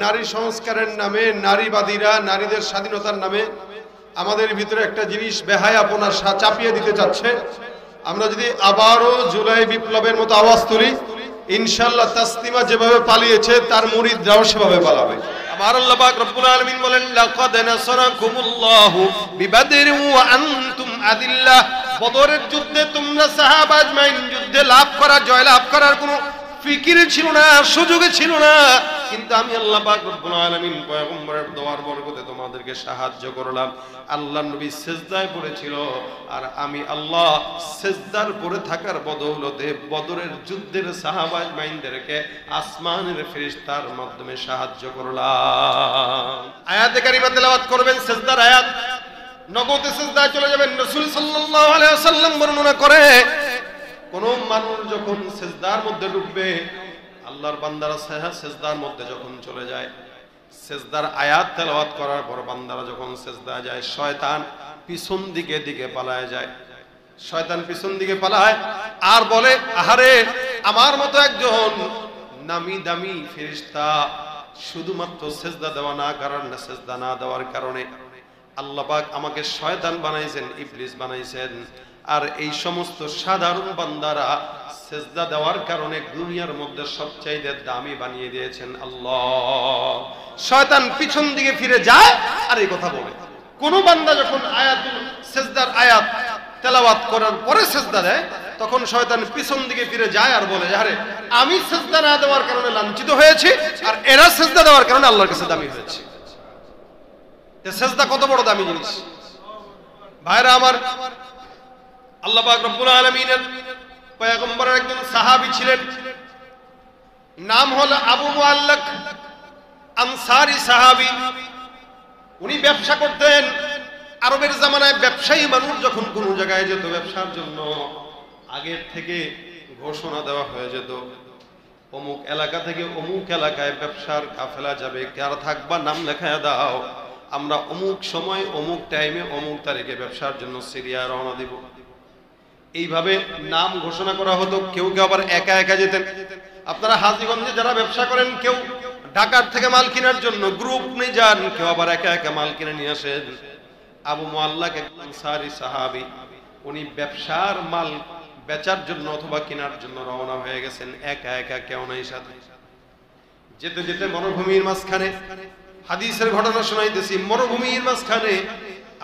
নারী সংস্কারের নামে নারীবাদীরা নারীদের স্বাধীনতার নামে আমাদের ভিতরে একটা জিনিস বেহায়াপনা চাপিয়ে দিতে চাচ্ছে। আমরা যদি আবারও জুলাই বিপ্লবের মতো আওয়াজ তুলি, ইনশাআল্লাহ তাসলিমা যেভাবে পালিয়েছে তার মুরিদরাও সেভাবে পালাবে। আমার আল্লাহ পাক রব্বুল আলামিন বলেন, লাকাদ নাসারাকুমুল্লাহু বিবাদরিন ওয়া আনতুম আদিল্লাহ। বদরের যুদ্ধে তোমরা সাহাবা আজমাইন যুদ্ধে লাভ করা, জয় লাভ করার কোনো ফিকির ছিল না, সুযোগ ছিল না, কিন্তু আমি আল্লাহ পাক রব্বুল আলামিন পয়গম্বরের দোয়ার বরকতে তোমাদেরকে সাহায্য করলাম। আল্লাহর নবী সিজদায় পড়েছিল, আর আমি আল্লাহ সিজদার পড়ে থাকার বদৌলতে বদরের যুদ্ধের সাহাবা আজমাইনদেরকে আসমানের ফেরেশতার মাধ্যমে সাহায্য করলাম। আয়াতে কারিমা তেলাওয়াত করবেন, সিজদার আয়াত, নগদে সিজদায় চলে যাবেন। রাসূল সাল্লাল্লাহু আলাইহি ওয়াসাল্লাম বর্ণনা করে, কোন মানুষ যখন সিজদার মধ্যে ঢুকবে, আল্লাহর বান্দারা সিজদার মধ্যে যখন চলে যায়, সিজদার আয়াত তেলাওয়াত করার পর বান্দারা যখন সিজদায় যায়, শয়তান পিছন দিকে পালায় যায়। শয়তান পিছন দিকে পালায় আর বলে, আহারে আমার মতো একজন নামি দামি ফেরেশতা শুধুমাত্র সিজদা দেওয়া সিজদা না দেওয়ার কারণে আল্লাহ পাক আমাকে শয়তান বানাইছেন, ইবলিস বানাইছেন, আর এই সমস্ত সাধারণ বান্দারা সিজদা দেওয়ার কারণে দুনিয়ার মধ্যে সবচাইতে দামি বানিয়ে দিয়েছেন আল্লাহ। শয়তান পিছন দিকে ফিরে যায় আর এই কথা বলে। কোন বান্দা যখন আয়াতুল সিজদার আয়াত তেলাওয়াত করার পরে সিজদা দেয়, তখন শয়তান পিছন দিকে ফিরে যায় আর বলে, আরে আমি সিজদা না দেওয়ার কারণে লাঞ্ছিত হয়েছি, আর এরা সিজদা দেওয়ার কারণে আল্লাহর কাছে দামি হয়েছে। সিজদা কত বড় দামি জিনিস ভাইরা আমার। আল্লাহ পাক রব্বুল আলামিনের পয়গম্বরের একজন সাহাবী ছিলেন, নাম হলো আবু মুআল্লাক, আনসারী সাহাবী। উনি ব্যবসা করতেন। আরবের জামানায় ব্যবসায়ী মানুষ যখন কোন জায়গায় যেত ব্যবসার জন্য, আগের থেকে ঘোষণা দেওয়া হয়ে যেত, অমুক এলাকা থেকে অমুক এলাকায় ব্যবসার কাফেলা যাবে, কারা থাকবা নাম লেখায় দাও, আমরা অমুক সময় অমুক টাইমে অমুক তারিখে ব্যবসার জন্য সিরিয়া রওনা দিব। এইভাবে নাম ঘোষণা করা হতো। কেউ কেউ আবার একা একা যেতেন। আপনারা হাজীগঞ্জে যারা ব্যবসা করেন, কেউ ঢাকার থেকে মাল কেনার জন্য গ্রুপ নিয়ে যান, কেউ আবার একা একা মাল কিনে নিয়ে আসেন। আবু মুআল্লাক একজন আনসারী সাহাবী, উনি ব্যবসার মাল বেচার জন্য অথবা কেনার জন্য রওনা হয়ে গেছেন, একা একা, কেউ নাই সাথে। যেতে যেতে মরুভূমির মাঝখানে, হাদিসের ঘটনা শোনাইতেছি, মরুভূমির মাঝখানে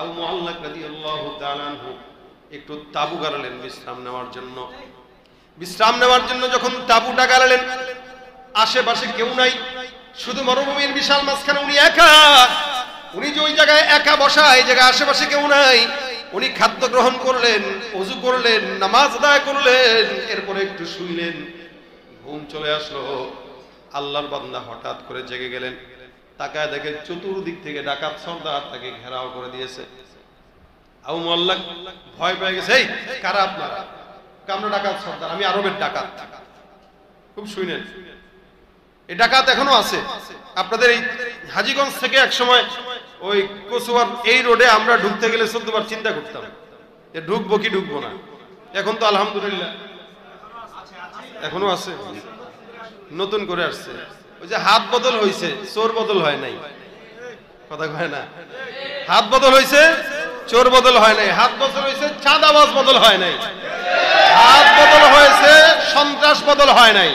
আবু মুআল্লাক রাদিয়াল্লাহু তাআলা আনহু একটু তাবু গাড়লেন বিশ্রাম নেওয়ার জন্য। বিশ্রাম নেওয়ার জন্য যখন তাবুটা গাড়লেন, আশেপাশে কেউ নাই, শুধু মরুভূমির বিশাল মাঝখানে উনি একা। উনি যে ওই জায়গায় একা বসা, এই জায়গায় আশেপাশে কেউ নাই। উনি খাদ্য গ্রহণ করলেন, ওযু করলেন, নামাজ আদায় করলেন, এরপরে একটু শুইলেন। ঘুম চলে আসলো। আল্লাহর বান্দা হঠাৎ করে জেগে গেলেন। তাকায় দেখে চতুর্দিক থেকে ডাকাত সর্দার তাকে ঘেরাও করে দিয়েছে। আবু মুআল্লাক ভয় পেয়ে গেছে, এই কারা আপনারা? আমরা ডাকাত সর্দার, আমি আরবের ডাকাত। খুব শুনেন, এই ডাকাত এখনো আছে। আপনাদের এই হাজীগঞ্জ থেকে এক সময় ওই কচুয়ার এই রোডে আমরা ঢুকতে গেলে 14 বার চিন্তা করতাম যে ঢুকবো কি ঢুকবো না। এখন তো আলহামদুলিল্লাহ এখনো আছে, নতুন করে আসছে। ওই যে হাত বদল হয়েছে, চোর বদল হয় নাই। কথা কয় না, হাত বদল হয়েছে, চোর বদল হয় নাই। হাত বদল হয়েছে, চাঁদাবাজ বদল হয় নাই। হাত বদল হয়েছে, সন্ত্রাস বদল হয় নাই।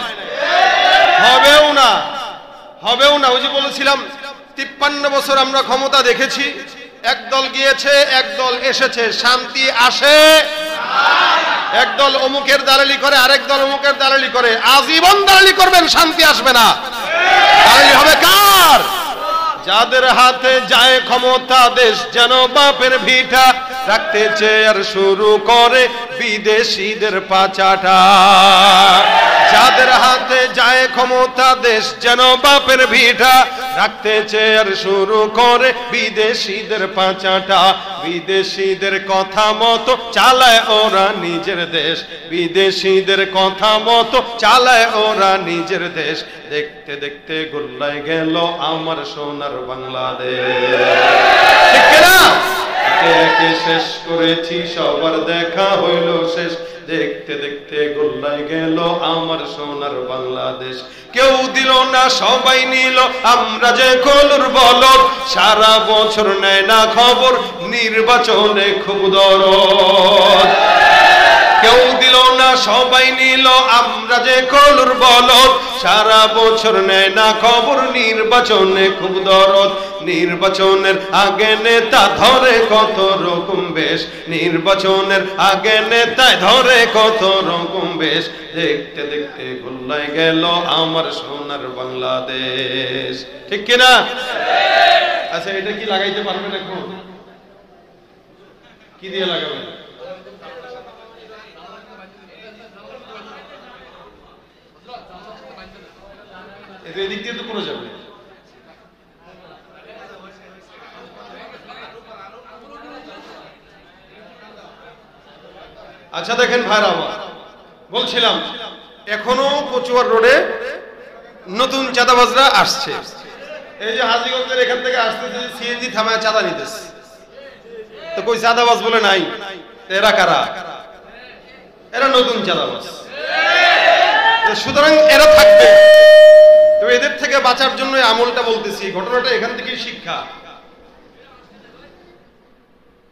হবেও না, হবেও না। ওই যে বলেছিলাম 53 বছর আমরা ক্ষমতা দেখেছি, একদল গিয়েছে একদল এসেছে, শান্তি আসে। একদল অমুকের দালালি করে, আরেক দল অমুকের দালালি করে, আজীবন দালালি করবেন, শান্তি আসবে না। দালালি হবে কার? যাদের হাতে যায় ক্ষমতা, দেশ যেন বাপের ভিটা, রাখতে চেয়ার শুরু করে বিদেশিদের পাচাটা। যাদের হাতে যায় ক্ষমতা, দেশ যেন বাপের ভিটা, রাখতে চেয়ার শুরু করে বিদেশিদের পাচাটা। বিদেশিদের কথা মতো চালায় ওরা নিজের দেশ, বিদেশিদের কথা মতো চালায় ওরা নিজের দেশ। দেখতে দেখতে গোল্লায় গেল আমার সোনার বাংলাদেশ। ঠিক না? একে একে শেষ করেছি, সবার দেখা হইল শেষ। দেখতে দেখতে গোল্লায় গেল আমার সোনার বাংলাদেশ। কেউ দিল না সবাই নিল, আমরা যে কলুর বলদ, সারা বছর নেয় না খবর, নির্বাচনে খুব দরদ। কেউ দিল না সবাই নিল, আমরা যে কলুর বলদ, সারা বছর নেয় না খবর, নির্বাচনে খুব দরদ। নির্বাচনের আগে নেতা ধরে কত রকম বেশ, নির্বাচনের আগে নেতায় ধরে কত রকম বেশ, দেখতে দেখতে গোল্লায় গেল আমার সোনার বাংলাদেশ। ঠিক কিনা? আচ্ছা, এটা কি লাগাইতে পারবেন এখন? কি দিয়ে লাগাবেন? এদিক দিয়ে তো পুরো যাবে। আচ্ছা দেখেন ভাইরা আমার, বলছিলাম এখনো কচুয়ার রোডে নতুন চাঁদাবাজরা আসছে। এই যে হাজীগঞ্জের এখান থেকে আসতেছে, সিএনজি থামায় চাঁদা নিতেছে, তো কই চাঁদাবাজ বলে নাই? এরা কারা? এরা নতুন চাঁদাবাজ। সুতরাং এরা থাকবে। তো এদের থেকে বাঁচার জন্য আমলটা বলতেছি। ঘটনাটা এখান থেকেই শিক্ষা,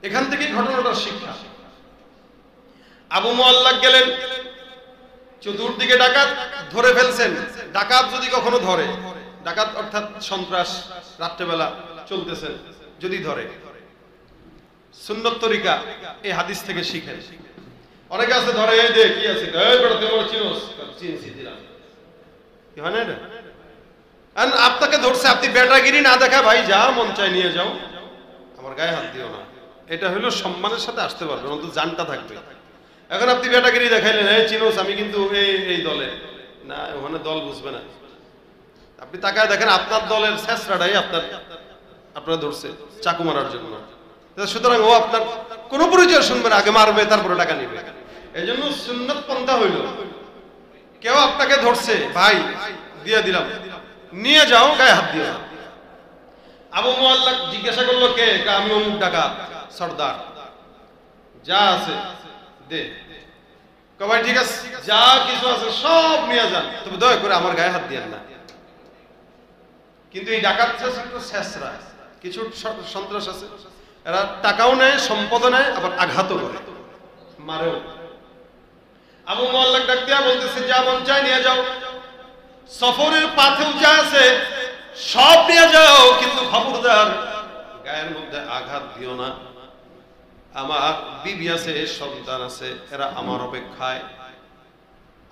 এখান থেকেই ঘটনাটার শিক্ষা। আবু মুআল্লাক গেলেন, চতুর্দিকে ডাকাত ধরে ফেলছেন। ডাকাত যদি কখনো ধরে, ডাকাত অর্থাৎ সন্ত্রাস রাত্রেবেলা চলতেছেন যদি ধরে, সুন্নত তরিকা এই হাদিস থেকে শিখেন। অনেকে আছে ধরে, এই যে কি আছে, এই বড় তোমার চিনোস, চিনছি দিলাম, কি হয় না এটা? আপনাকে ধরছে, আপনি বেটাগিরি না দেখা, ভাই যা মন চাই নিয়ে যাও, আমার গায়ে হাত দিও না। এটা হলো সম্মানের সাথে আসতে পারবে, অন্তত জানটা থাকবে। এখন আপনি বেটাগিরি দেখাইলেন, এই চিনোস আমি কিন্তু এই দলের না, ওখানে দল বুঝবে না। আপনি তাকায় দেখেন আপনার দলের শেষরাটাই আপনারা ধরছে চাকু মারার জন্য। সুতরাং ও আপনার কোন পরিচয় শুনবে না, আগে মারবে তারপরে টাকা নিবে। এই জন্য সুন্নত পন্থা হইল, কেউ আপনাকে ধরছে, ভাই দিয়ে দিলাম, নিয়ে যাও, গায়ে হাত দিয়ে। আবু মুআল্লাক জিজ্ঞাসা করলো, কে? আমি অমুক ডাকাত সর্দার, যা আছে দে। ভাই ঠিক আছে, যা কিছু আছে সব নিয়ে যান, তবে দয়া করে আমার গায়ে হাত দিয়েন না। কিন্তু এই ডাকাত শেষরা কিছু সন্ত্রাস আছে, এরা টাকাও নেয়, সম্পদও নেয়, আবার আঘাতও করে, মারেও। আবু মুআল্লাক ডাক দিয়া বলতেছে, যা মন চায় নিয়ে যাও, সফরের পাথেও যা আছে সব নিয়ে যাও, কিন্তু খবরদার গায়ের মধ্যে আঘাত দিও না। আমার বিবি আছে, সন্তান আছে, এরা আমার অপেক্ষায়।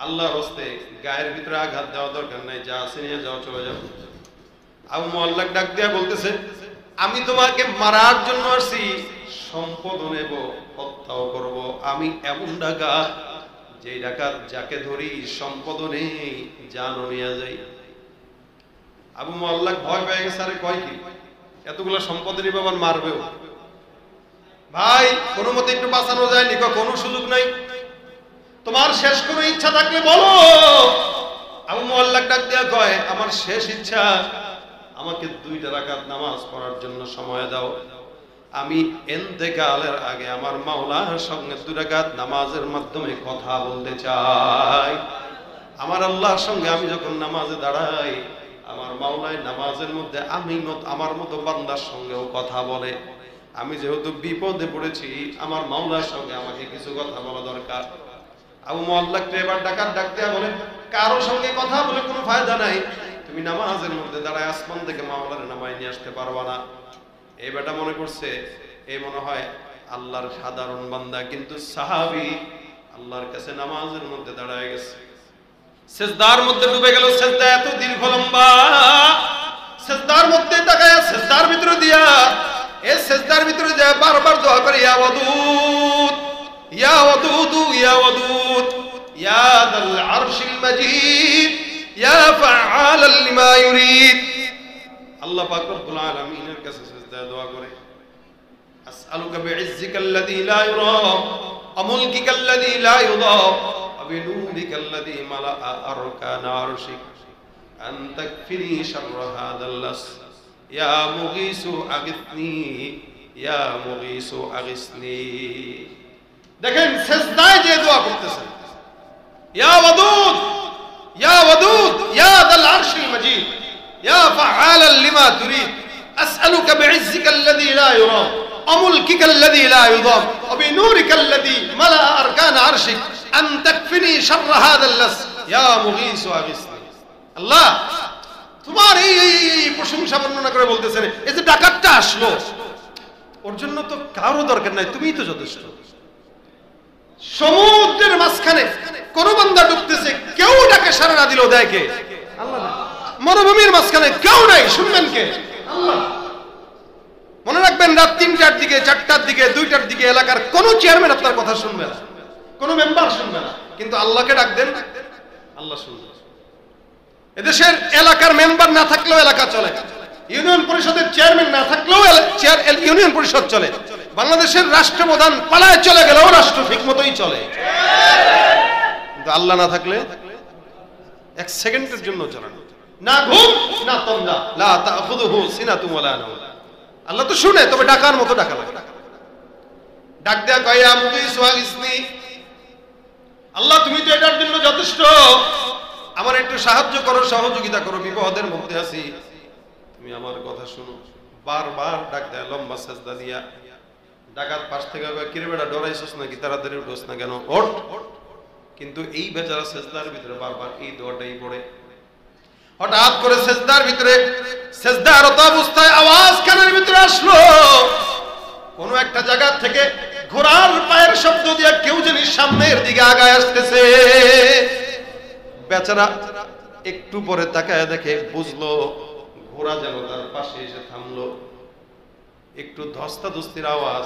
আল্লাহর হস্তে গায়ের ভিতরে আঘাত দেওয়া দরকার নাই, যা আছে নিয়ে যাও, চলে যাও। আবু মুআল্লাক ডাক দিয়া বলতেছে, আমি তোমাকে মারার জন্য আসছি, সম্পদ নেব, হত্যাও করব। আমি এমন ডাকাত, যে ডাকাত যাকে ধরি সম্পদ নেই, জানও নিয়ে যাই। আবু মুআল্লাক ভয় পেয়ে গেছে, আরে কয় কি, এতগুলো সম্পদ নিবে আবার মারবেও। ভাই কোনো মতে একটু বাঁচানো যায়নি? কোনো সুযোগ নাই, তোমার শেষ কোনো ইচ্ছা থাকলে বলো। আবু মুআল্লাক ডাক দিয়া কয়, আমার শেষ ইচ্ছা, আমাকে 2 রাকাত নামাজ পড়ার জন্য সময় দাও। আমি ইন্তেকালের আগে আমার মাওলার সঙ্গে 2 রাকাত নামাজের মাধ্যমে কথা বলতে চাই। আমার আল্লাহর সঙ্গে আমি যখন নামাজে দাঁড়াই, আমার মাওলায় নামাজের মধ্যে আমার মতো বান্দার সঙ্গেও কথা বলে। আমি যেহেতু বিপদে পড়েছি, আমার মাওলার সঙ্গে আমাকে কিছু কথা বলা দরকার। আবু মুআল্লাককে এবার ডাকাত ডাক দেয়া বলে, কারো সঙ্গে কথা বলে কোনো ফায়দা নাই, তুমি নামাজের মধ্যে দাঁড়ায় আসমান থেকে মাওলার নামায় নিয়ে আসতে পারবা না। এই বেটা মনে করছে এই মনে হয় আল্লাহর সাধারণ বান্দা, কিন্তু সাহাবী আল্লাহর কাছে নামাজের মধ্যে দাঁড়ায় গেছে, সিজদার মধ্যে ডুবে গেল। সিজদা এত দীর্ঘ লম্বা, সিজদার মধ্যে তাকায়, সিজদার ভিতরে দিয়া, এই সিজদার ভিতরে যায় বারবার দোয়া করে, ইয়া ওয়াদুদ, ইয়া ওয়াদুদ, ইয়া ওয়াদুদ, ইয়া দাল আরশিল মাজিদ, ইয়া ফাআলাল লিমা ইউরিদ। আল্লাহ পাক রব্বুল আলামিনের কাছে সিজদায় দোয়া করে, আসআলুকা বিইজ্জিকাল্লাযী লা ইউরা ওয়া মুলকিকাল্লাযী লা ইউদা ওয়া বিনুরিকাল্লাযী মালাআ আরকানা আরশিক আন তাকফিনি শাররা হাযাল লাস, ইয়া মুগীসু আগিসনি, ইয়া মুগীসু আগিসনি। দেখেন সেজদায় যে দোয়া করতেছেন, ইয়া ওয়াদুদ ইয়া ওয়াদুদ ইয়া যাল আরশিল মাজিদ ইয়া ফাআলাল লিমা তুরিদ আসআলুকা বিইজ্জিকা আল্লাযী লা ইউরা وملكك الذي لا يضام وبنورك الذي ملأ أركان عرشك أن تكفني شر هذا اللص يا مغيث أغثني الله তোমার এই প্রশংসা বর্ণনা করে বলতেছেন, এই যে ডাকাতটা আসলো ওর জন্য তো কারো দরকার নাই, তুমিই তো যথেষ্ট। সমুদ্রের মাঝখানে কোন বান্দা ডুবতেছে, কেউ ডাকে সাড়া না দিল, দেয় কে? আল্লাহ। মরুভূমির মাঝখানে কেউ নাই, শুনবেন কে? আল্লাহ। মনে রাখবেন, রাত 3টার দিকে 4টার দিকে 2টার দিকে এলাকার কোন চেয়ারম্যান আপনার কথা শুনবে না, কোন মেম্বার শুনবে না, কিন্তু আল্লাহকে ডাক দেন, আল্লাহ শুনবে। এদেশের এলাকার মেম্বার না থাকলেও এলাকা চলে, ইউনিয়ন পরিষদের চেয়ারম্যান না থাকলেও ইউনিয়ন পরিষদ চলে, বাংলাদেশের রাষ্ট্রপ্রধান পালায় চলে গেলেও রাষ্ট্র ঠিক মতোই চলে, কিন্তু আল্লাহ না থাকলে এক সেকেন্ডের জন্য চলে না, ঘুম না তন্দা, লা তাখুযুহু সিনাতুন ওয়ালা নাওম। আল্লাহ তো শুনে, তবে ডাকার মতো ডাকা লাগে। ডাক দেয়া কয়, ইয়া মুগীস ওয়াগিসনি, আল্লাহ তুমি তো এটার জন্য যথেষ্ট, আমার একটু সাহায্য করো, সহযোগিতা করো, বিপদের মধ্যে আছি, তুমি আমার কথা শুনো। বারবার ডাক দেয়, লম্বা সেজদা দিয়া। ডাকাত পাশ থেকে কয়, কিরে বেটা ডরাইছস নাকি, তাড়াতাড়ি উঠোস না কেন, ওঠ। কিন্তু এই বেচারা সেজদার ভিতরে বারবার এই দোয়াটাই পড়ে। হঠাৎ করে সেজদার ভিতরে, সেজদারত অবস্থায় আওয়াজ কানের ভিতরে আসলো, কোন একটা জায়গা থেকে ঘোড়ার পায়ের শব্দ দিয়ে কেউ জানি সামনের দিকে আগায় আসতেছে। বেচারা একটু পরে তাকায় দেখে, বুঝলো ঘোড়া যেন তার পাশে এসে থামলো। একটু ধস্তাধস্তির আওয়াজ।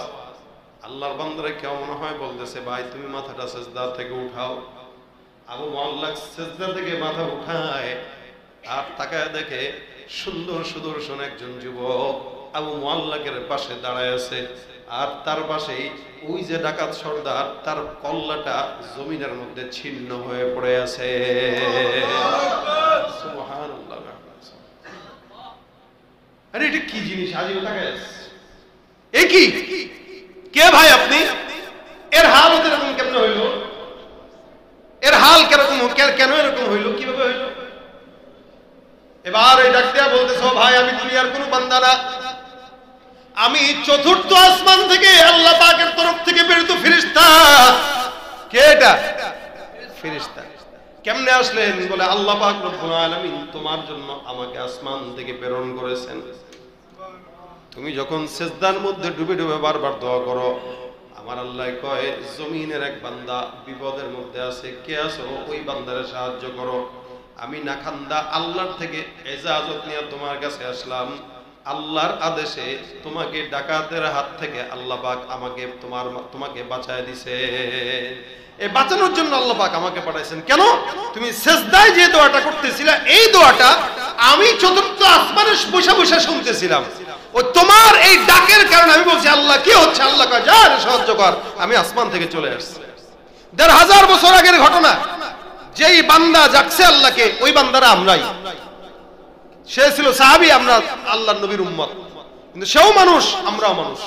আল্লাহর বান্দারা কেউ মনে হয় বলতেছে, ভাই তুমি মাথাটা সেজদা থেকে উঠাও। আবু মুআল্লা সেজদা থেকে মাথা উঠায়, আর তাকায় দেখে সুন্দর সুদর্শন একজন যুবক আবু মুআল্লাকের পাশে দাঁড়ায় আছে, আর তার পাশেই ওই যে ডাকাত সর্দার, তার কল্লাটা জমিনের মধ্যে ছিন্ন হয়ে পড়ে আছে। সুবহানাল্লাহ। আরে এটা কি জিনিস? আজিব তাকায় আছে, এ কি? কে ভাই আপনি? এর হাল এরকম কেমন হইল? এর হাল কিরকম, কেন এরকম হইল, কিভাবে হইল? এবার এই ডাক্তার বলতেছ, ভাই আমি দুনিয়ার কোন বান্দা না, আমি চতুর্থ আসমান থেকে আল্লাহ পাকের তরফ থেকে প্রেরিত ফেরেশতা। কে এটা? ফেরেশতা। কেমনে আসলেন? বলে আল্লাহ পাক রব্বুল আলামিন তোমার জন্য আমাকে আসমান থেকে প্রেরণ করেছেন। তুমি যখন সেজদার মধ্যে ডুবে ডুবে বারবার দোয়া করো, আমার আল্লাহ কয় জমিনের এক বান্দা বিপদের মধ্যে আছে, কে আছো? ওই বান্দারে সাহায্য করো। আমি নাখান্দা আল্লাহর থেকে ইজাজত নিয়ে তোমার কাছে আসলাম, আল্লাহর আদেশে তোমাকে ডাকাতের হাত থেকে আল্লাহ পাক তোমাকে বাঁচায় দিছে। এই বাঁচানোর জন্য আল্লাহ পাক আমাকে পাঠাইছেন। কেন? তুমি সেজদায় যে দোয়াটা করতেছিলা, এই দোয়াটা আমি চতুর্থ আসমানে বসে বসে শুনতেছিলাম। ও তোমার এই ডাকের কারণে আমি বলছি, আল্লাহ কি হচ্ছে? আল্লাহ কয় যা সাহায্য কর। আমি আসমান থেকে চলে আসছি। ১,৫০০ বছর আগের ঘটনা। যেই বান্দা যাচ্ছে আল্লাহকে, ওই বান্দারা আমরাই। সে ছিল সাহাবী, আমরা আল্লাহর নবীর উম্মত, কিন্তু সেও মানুষ, আমরাও মানুষ।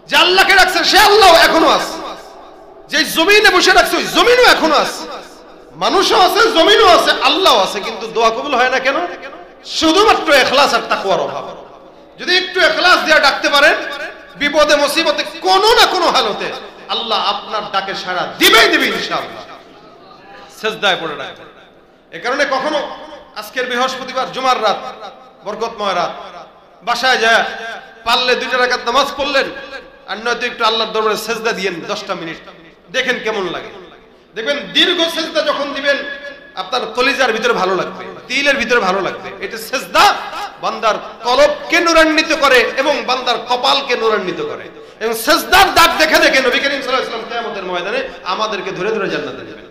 যে আল্লাহকে ডাকছে সে আল্লাহ এখনো আছে। যে জমিনে বসে রাখছে ওই জমিনও এখনো আছে। মানুষও আছে, জমিনও আছে, আল্লাহও আছে, কিন্তু দোয়া কবুল হয় না কেন? শুধুমাত্র ইখলাস আর তাকওয়ার অভাব। যদি একটু ইখলাস দিয়ে ডাকতে পারেন, বিপদে মুসিবতে কোনো না কোনো হালতে আল্লাহ আপনার ডাকে সাড়া দিবেই দিবে ইনশাআল্লাহ। সেজদায় পড়ে ডাকবেন। এই কারণে কখনো আজকের বৃহস্পতিবার জুমার রাত, বরকতময় রাত, বাসায় যায় পারলে 2 রাকাত নামাজ পড়লেন, আর নয়তো একটু আল্লাহর দরবারে সেজদা দিয়েন 10টা মিনিট, দেখেন কেমন লাগে। দেখবেন দীর্ঘ সেজদা যখন দিবেন আপনার কলিজার ভিতরে ভালো লাগবে, দিলের ভিতরে ভালো লাগবে। এটা সেজদা বান্দার কলবকে নূরান্বিত করে এবং বান্দার কপালকে নূরান্বিত করে। এবং সেজদার দাগ দেখে দেখে নবী করিম সাল্লাল্লাহু আলাইহি ওয়াসাল্লাম কিয়ামতের ময়দানে আমাদেরকে ধরে ধরে জান্নাতে নেবেন।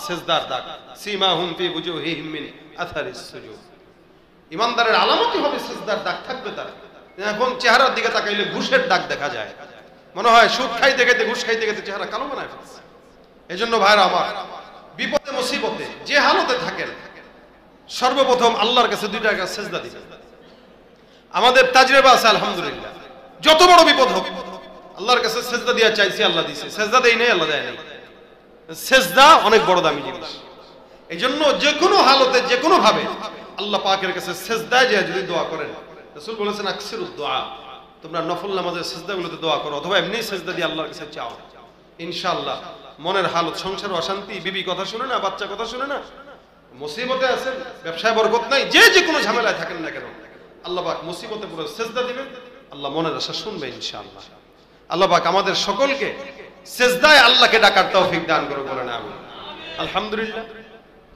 সেজদার দাগ, সীমাহুম ফি বুজুহিহিম মিন আথারিস সুজুদ। ইমানদারের আলামতই হবে সেজদার দাগ থাকবে তার। এখন চেহারার দিকে তাকাইলে ঘুষের দাগ দেখা যায়, মনে হয় সুদ খাইতে খাইতে ঘুষ খাইতে খাইতে চেহারা কালো বানায় ফেলছে। এজন্য ভাইরা আমার, বিপদে মুসিবতে যে হালতে থাকেন, সর্বপ্রথম আল্লাহর কাছে 2 টাকা সেজদা দিবেন। আমাদের তাজরিবা আছে আলহামদুলিল্লাহ, যত বড় বিপদ হোক আল্লাহর কাছে সেজদা দিয়া চাইছি, আল্লাহ দিছে। সেজদা দেই নাই, আল্লাহ দেয় নাই। সেজদা অনেক বড় দামি জিনিস। এই জন্য যে কোনো হালতে যে কোনো ভাবে আল্লাহ পাকের কাছে সেজদায় যে যদি দোয়া করেন, রাসূল বলেছেন আকসিরুদ দুআ, তোমরা নফল নামাজের সেজদাগুলোতে দোয়া করো অথবা এমনি সেজদা দিয়ে আল্লাহর কাছে চাও, ইনশাআল্লাহ মনের হালত, সংসার অশান্তি, বিবি কথা শুনে না, বাচ্চা কথা শুনে না, মুসিবতে আছেন, ব্যবসায় বরকত নাই, যে কোনো ঝামেলায় থাকেন না কেন, আল্লাহ পাক মুসিবতে পুরো সেজদা দিবেন, আল্লাহ মনের আশা শুনবে ইনশাআল্লাহ। আল্লাহ পাক আমাদের সকলকে সেজদায় আল্লাহকে ডাকার তৌফিক দান করুন, বলেন আমিন। আলহামদুলিল্লাহ।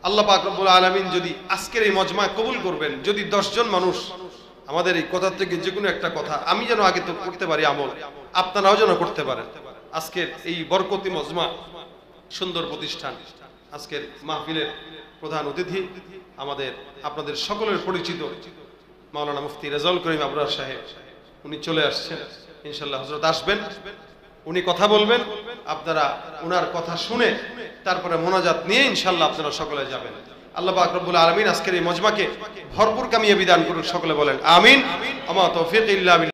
আল্লাহ পাক রব্বুল আলামিন যদি আজকের এই মজমা কবুল করবেন, যদি 10 জন মানুষ আমাদের এই কথা থেকে যে কোনো একটা কথা আমি যেন আগে তো করতে পারি আমল, আপনারাও যেন করতে পারেন। আজকের এই বরকতি মজমা, সুন্দর প্রতিষ্ঠান, আজকের মাহফিলের প্রধান অতিথি আমাদের আপনাদের সকলের পরিচিত মাওলানা মুফতি রেজাউল করিম আবরার সাহেব, উনি চলে আসছেন। ইনশাআল্লাহ হযরত আসবেন, উনি কথা বলবেন, আপনারা ওনার কথা শুনে তারপরে মোনাজাত নিয়ে ইনশাআল্লাহ আপনারা সকলে যাবেন। আল্লাহ পাক রব্বুল আলামিন আজকের এই মজমাকে ভরপুর কামিয়াবি দান করুন, সকলে বলেন আমিন। আমা তৌফিক ইল্লা বিল্লাহ।